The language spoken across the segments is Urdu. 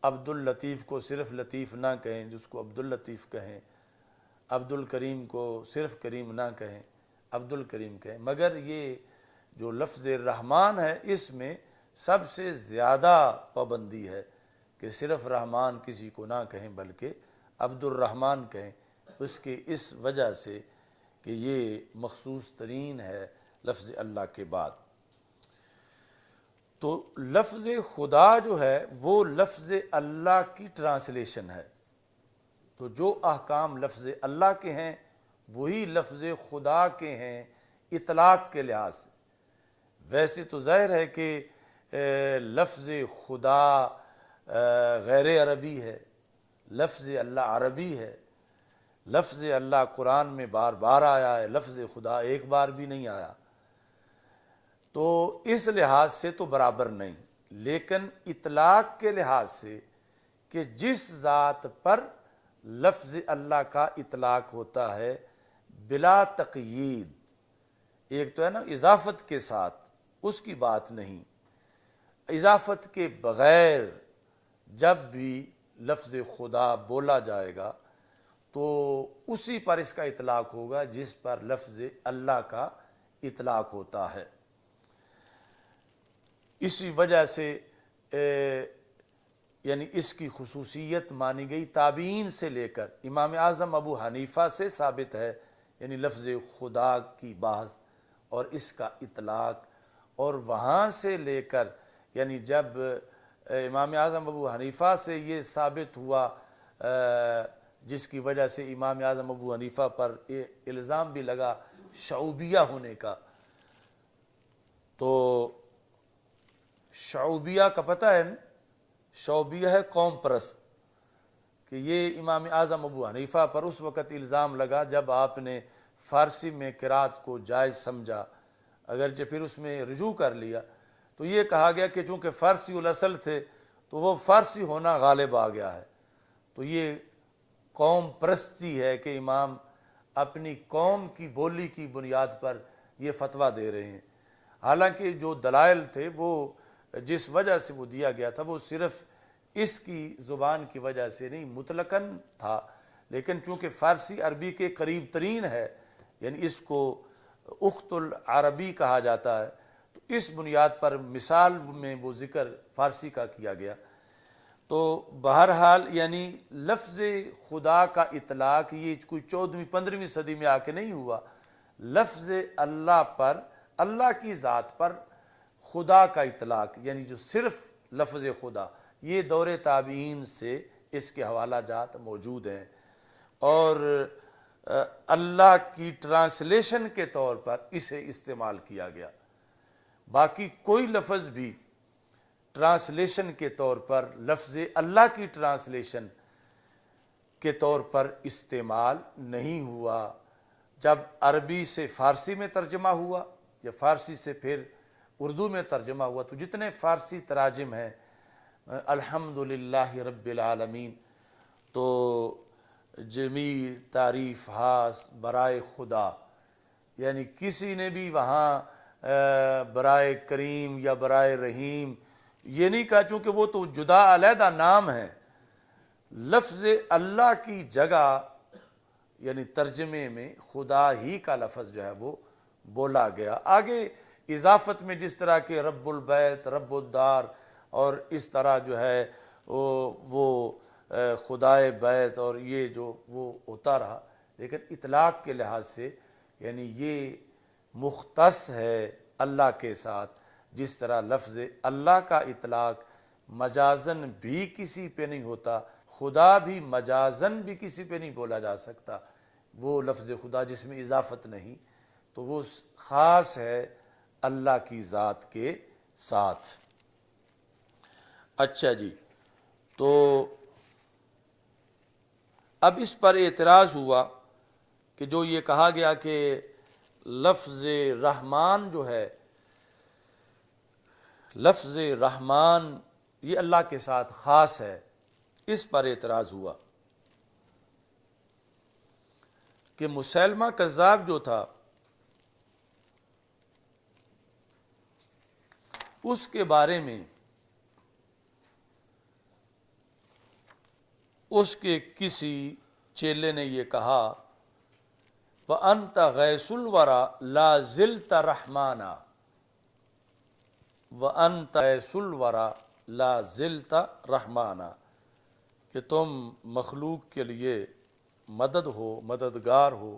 عبد اللطیف کو صرف لطیف نہ کہیں، جس کو عبد اللطیف کہیں، عبد الکریم کو صرف کریم نہ کہیں، عبد الکریم کہیں، مگر یہ جو لفظ رحمان ہے اس میں سب سے زیادہ پابندی ہے کہ صرف رحمان کسی کو نہ کہیں بلکہ عبد الرحمن کہیں، اس کی اس وجہ سے کہ یہ مخصوص ترین ہے لفظ اللہ کے بعد۔ تو لفظ خدا جو ہے وہ لفظ اللہ کی ٹرانسلیشن ہے، تو جو احکام لفظ اللہ کے ہیں وہی لفظ خدا کے ہیں اطلاق کے لحاظ سے۔ ویسے تو ظاہر ہے کہ لفظ خدا غیر عربی ہے، لفظ اللہ عربی ہے، لفظ اللہ قرآن میں بار بار آیا ہے، لفظ خدا ایک بار بھی نہیں آیا، تو اس لحاظ سے تو برابر نہیں، لیکن اطلاق کے لحاظ سے کہ جس ذات پر لفظ اللہ کا اطلاق ہوتا ہے بلا تقیید، ایک تو ہے نا اضافت کے ساتھ، اس کی بات نہیں، اضافت کے بغیر جب بھی لفظ خدا بولا جائے گا تو اسی پر اس کا اطلاق ہوگا جس پر لفظ اللہ کا اطلاق ہوتا ہے۔ اسی وجہ سے یعنی اس کی خصوصیت مانی گئی تابعین سے لے کر امام اعظم ابو حنیفہ سے ثابت ہے، یعنی لفظ خدا کی بحث اور اس کا اطلاق، اور وہاں سے لے کر یعنی جب امام اعظم ابو حنیفہ سے یہ ثابت ہوا جس کی وجہ سے امام اعظم ابو حنیفہ پر الزام بھی لگا شعوبیہ ہونے کا، تو شعوبیہ کا پتہ ہے نا، شعوبیہ ہے قوم پرست، کہ یہ امام اعظم ابو حنیفہ پر اس وقت الزام لگا جب آپ نے فارسی میں قرات کو جائز سمجھا، اگرچہ پھر اس میں رجوع کر لیا، تو یہ کہا گیا کہ چونکہ فارسی الاصل تھے تو وہ فارسی ہونا غالب آ گیا ہے، تو یہ قوم پرستی ہے کہ امام اپنی قوم کی بولی کی بنیاد پر یہ فتویٰ دے رہے ہیں، حالانکہ جو دلائل تھے وہ جس وجہ سے وہ دیا گیا تھا وہ صرف اس کی زبان کی وجہ سے نہیں مطلقاً تھا، لیکن چونکہ فارسی عربی کے قریب ترین ہے، یعنی اس کو اخت العربی کہا جاتا ہے، تو اس بنیاد پر مثال میں وہ ذکر فارسی کا کیا گیا۔ تو بہرحال یعنی لفظ خدا کا اطلاق یہ کوئی 14ویں 15ویں صدی میں آ کے نہیں ہوا، لفظ اللہ پر، اللہ کی ذات پر خدا کا اطلاق یعنی جو صرف لفظ خدا، یہ دور تابعین سے اس کے حوالہ جات موجود ہیں، اور اللہ کی ٹرانسلیشن کے طور پر اسے استعمال کیا گیا، باقی کوئی لفظ بھی ٹرانسلیشن کے طور پر لفظ اللہ کی ٹرانسلیشن کے طور پر استعمال نہیں ہوا۔ جب عربی سے فارسی میں ترجمہ ہوا یا فارسی سے پھر اردو میں ترجمہ ہوا تو جتنے فارسی تراجم ہیں الحمدللہ رب العالمین، تو جمیع تعریف ہاس برائے خدا، یعنی کسی نے بھی وہاں برائے کریم یا برائے رحیم یہ نہیں کہا، چونکہ وہ تو جدا علیحدہ نام ہے، لفظ اللہ کی جگہ یعنی ترجمے میں خدا ہی کا لفظ جو ہے وہ بولا گیا۔ آگے اضافت میں جس طرح کے رب البیت، رب الدار، اور اس طرح جو ہے وہ خدائے بیت اور یہ جو وہ ہوتا رہا، لیکن اطلاق کے لحاظ سے یعنی یہ مختص ہے اللہ کے ساتھ، جس طرح لفظ اللہ کا اطلاق مجازن بھی کسی پہ نہیں ہوتا، خدا بھی مجازن بھی کسی پہ نہیں بولا جا سکتا، وہ لفظ خدا جس میں اضافت نہیں، تو وہ خاص ہے اللہ کی ذات کے ساتھ۔ اچھا جی، تو اب اس پر اعتراض ہوا کہ جو یہ کہا گیا کہ لفظ رحمان جو ہے، لفظ رحمان یہ اللہ کے ساتھ خاص ہے، اس پر اعتراض ہوا کہ مسیلمہ کذاب جو تھا اس کے بارے میں اس کے کسی چیلے نے یہ کہا وَأَنْتَ غَيْثُ الْوَرَى لَا زِلْتَ رَحْمَانًا، وَأَنْتَ غَيْثُ الْوَرَى لَا زِلْتَ رَحْمَانًا، کہ تم مخلوق کے لیے مدد ہو، مددگار ہو،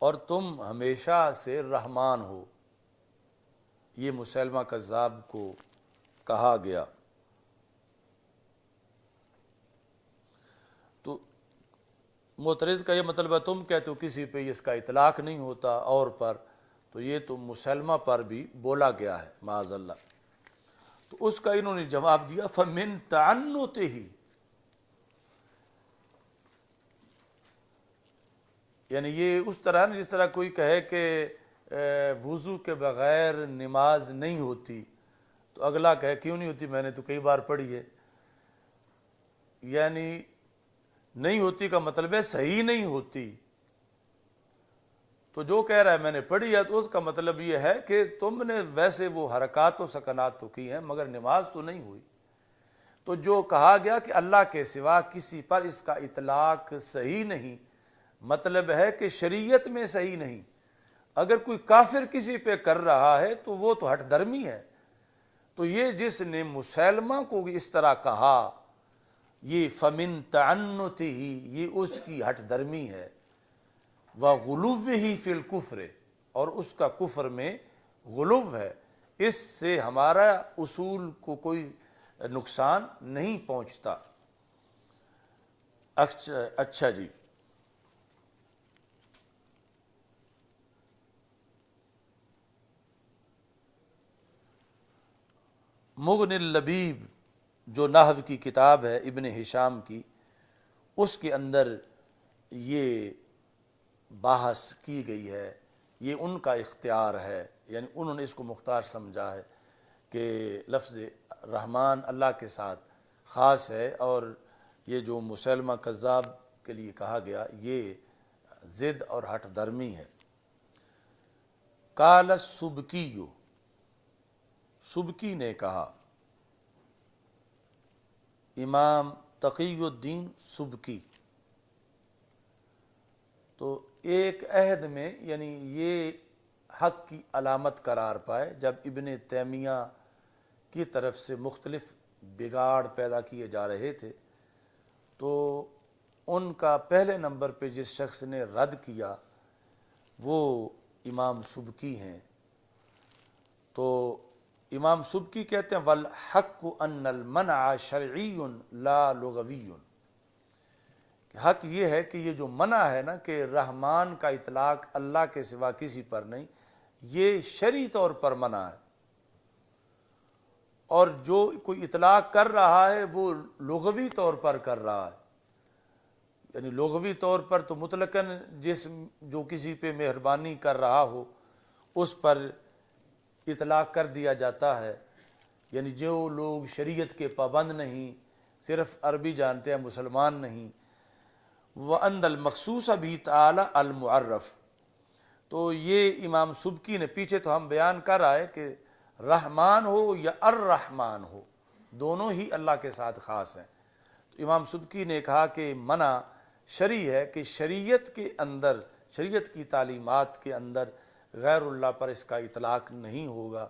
اور تم ہمیشہ سے رحمان ہو۔ یہ مسیلمہ کذاب کو کہا گیا۔ تو معترض کا یہ مطلب ہے تم کہتے ہو کسی پہ اس کا اطلاق نہیں ہوتا اور پر، تو یہ تو مسلمہ پر بھی بولا گیا ہے معاذ اللہ۔ تو اس کا انہوں نے جواب دیا فَمِن تَعَنُّتِهِ، یعنی یہ اس طرح جس طرح کوئی کہے کہ وضو کے بغیر نماز نہیں ہوتی، تو اگلا کہے کیوں نہیں ہوتی، میں نے تو کئی بار پڑھی ہے۔ یعنی نہیں ہوتی کا مطلب ہے صحیح نہیں ہوتی۔ تو جو کہہ رہا ہے میں نے پڑھی ہے، تو اس کا مطلب یہ ہے کہ تم نے ویسے وہ حرکات و سکنات تو کی ہیں مگر نماز تو نہیں ہوئی۔ تو جو کہا گیا کہ اللہ کے سوا کسی پر اس کا اطلاق صحیح نہیں، مطلب ہے کہ شریعت میں صحیح نہیں۔ اگر کوئی کافر کسی پہ کر رہا ہے تو وہ تو ہٹ درمی ہے۔ تو یہ جس نے مسلمہ کو اس طرح کہا، یہ فَمِن تَعَنُّتِهِ، یہ اس کی ہٹ درمی ہے، وَغُلُوِّهِ فِي الْكُفْرِ، اور اس کا کفر میں غلو ہے۔ اس سے ہمارا اصول کو کوئی نقصان نہیں پہنچتا۔ اچھا جی، مغنی اللبیب جو نحو کی کتاب ہے ابن ہشام کی، اس کے اندر یہ بحث کی گئی ہے، یہ ان کا اختیار ہے، یعنی انہوں نے اس کو مختار سمجھا ہے کہ لفظ رحمان اللہ کے ساتھ خاص ہے، اور یہ جو مسلمہ کذاب کے لیے کہا گیا یہ ضد اور ہٹ درمی ہے۔ قال السبکی، سبکی نے کہا، امام تقی الدین سبکی، تو ایک عہد میں یعنی یہ حق کی علامت قرار پائے جب ابن تیمیہ کی طرف سے مختلف بگاڑ پیدا کیے جا رہے تھے، تو ان کا پہلے نمبر پہ جس شخص نے رد کیا وہ امام سبکی ہیں۔ تو امام سبکی کہتے ہیں وَالْحَقُّ أَنَّ الْمَنْعَ شَرْعِيٌّ لَا لُغَوِيٌّ، حق یہ ہے کہ یہ جو منع ہے نا کہ رحمان کا اطلاق اللہ کے سوا کسی پر نہیں، یہ شرعی طور پر منع ہے، اور جو کوئی اطلاق کر رہا ہے وہ لغوی طور پر کر رہا ہے۔ یعنی لغوی طور پر تو مطلقاً جو کسی پہ مہربانی کر رہا ہو اس پر اطلاق کر دیا جاتا ہے، یعنی جو لوگ شریعت کے پابند نہیں، صرف عربی جانتے ہیں، مسلمان نہیں، وَأَنَّ الْمَخْصُوصَ بِهِ تَعَالَى الْمُعَرَّف۔ تو یہ امام سبکی نے پیچھے تو ہم بیان کر رہا ہے کہ رحمان ہو یا الرحمن ہو، دونوں ہی اللہ کے ساتھ خاص ہیں۔ تو امام سبکی نے کہا کہ منع شرعی ہے کہ شریعت کے اندر، شریعت کی تعلیمات کے اندر غیر اللہ پر اس کا اطلاق نہیں ہوگا،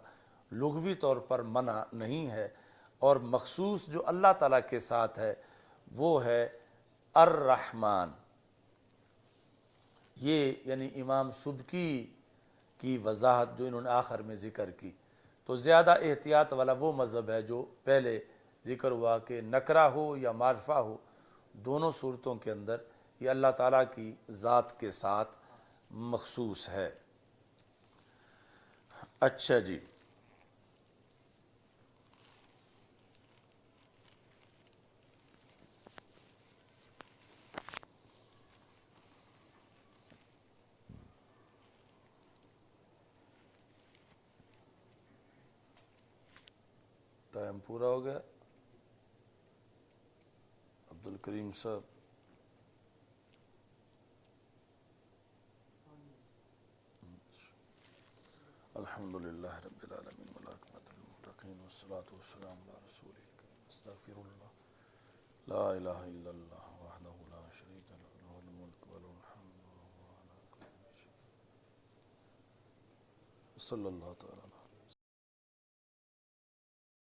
لغوی طور پر منع نہیں ہے، اور مخصوص جو اللہ تعالیٰ کے ساتھ ہے وہ ہے الرحمن۔ یہ یعنی امام سبکی کی وضاحت جو انہوں نے آخر میں ذکر کی۔ تو زیادہ احتیاط والا وہ مذہب ہے جو پہلے ذکر ہوا کہ نکرہ ہو یا معرفہ ہو، دونوں صورتوں کے اندر یہ اللہ تعالیٰ کی ذات کے ساتھ مخصوص ہے۔ اچھا جی، ٹائم پورا ہو گیا عبد الکریم صاحب۔ الحمدللہ رب العالمین والعاقبۃ للمتقین والصلاۃ والسلام علی رسول الکریم، استغفر اللہ لا الہ الا اللہ وحدہ لا شریک لہ لہ الملک و لہ الحمد وهو على كل شيء صلی اللہ تعالی